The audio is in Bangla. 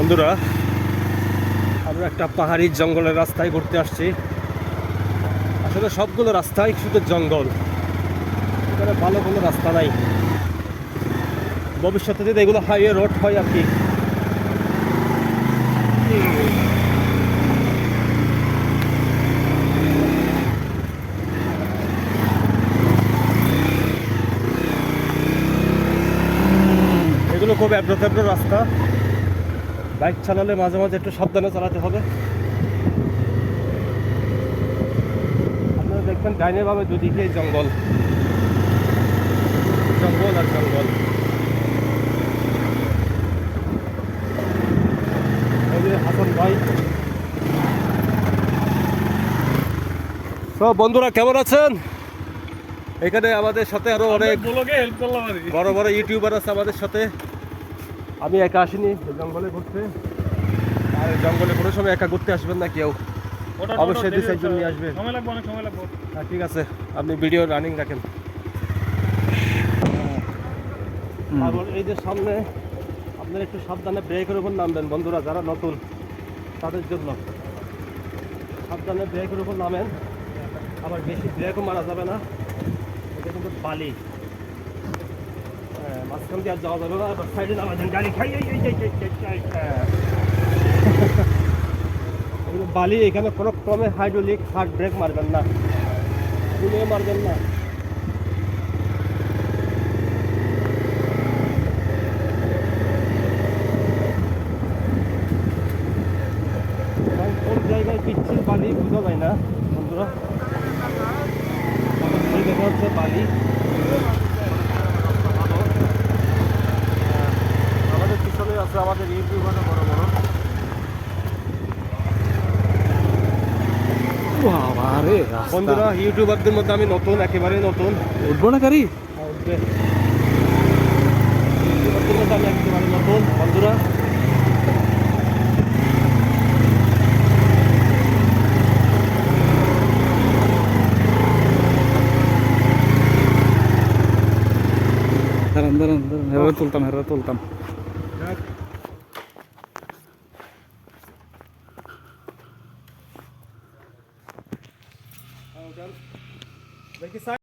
বন্ধুরা, আমরা একটা পাহাড়ি জঙ্গলের রাস্তায় ঘুরতে আসছি। আসলে সবগুলো রাস্তায় শুধু জঙ্গল, এখানে ভালো কোনো রাস্তা নাই। ভবিষ্যতে যদি এগুলো হাইওয়ে রোড হয় আর কি। এগুলো খুব এবড়ো রাস্তা, বাইক চালালে মাঝে মাঝে একটু সাবধানে চালাতে হবে। আপনারা দেখবেন ডাইনে বামে দুদিকে জঙ্গল, জঙ্গল আর জঙ্গল। এই যে হাসান ভাই। তো বন্ধুরা, কেমন আছেন? এখানে আমাদের সাথে আরো অনেক বড় বড় ইউটিউবার আছে আমাদের সাথে। আমি একা আসিনি জঙ্গলে ঘুরতে, আর জঙ্গলে কোনো সময় একা ঘুরতে আসবেন না কেউ, অবশ্যই 2-4 জন নিয়ে আসবে। হ্যাঁ, ঠিক আছে, আপনি ভিডিও রানিং রাখেন। আর এই যে সামনে আপনারা একটু সাবধানে ব্রেকের উপর নামবেন বন্ধুরা, যারা নতুন তাদের জন্য সাবধানে ব্রেকের উপর নামেন। আবার বেশি ব্রেকও মারা যাবে না, এটা কিন্তু বালি, মাঝখান দিয়ে আর যাওয়া যাবে না। এবার সাইডে নামাবেন গাড়ি খাই। বালি, এখানে কোনো ক্রমে হাইড্রোলিক হার্ড ব্রেক মারবেন না, গুলিয়ে মারবেন না। কোন জায়গায় পিচ্ছিল বালি বোঝা যায় না বন্ধুরা। এই দেখা হচ্ছে বালি। আমাদের পিছনে আছে আমাদের ইউটিউবার বড় বড়। বন্ধুরা, ইউটিউবারদের মধ্যে আমি নতুন, একেবারে নতুন। উঠবো না গাড়ি? উঠবে। ইউটিউবারদের মধ্যে আমি একেবারে নতুন বন্ধুরা। দাঁড়ান, হেরা তুলতাম।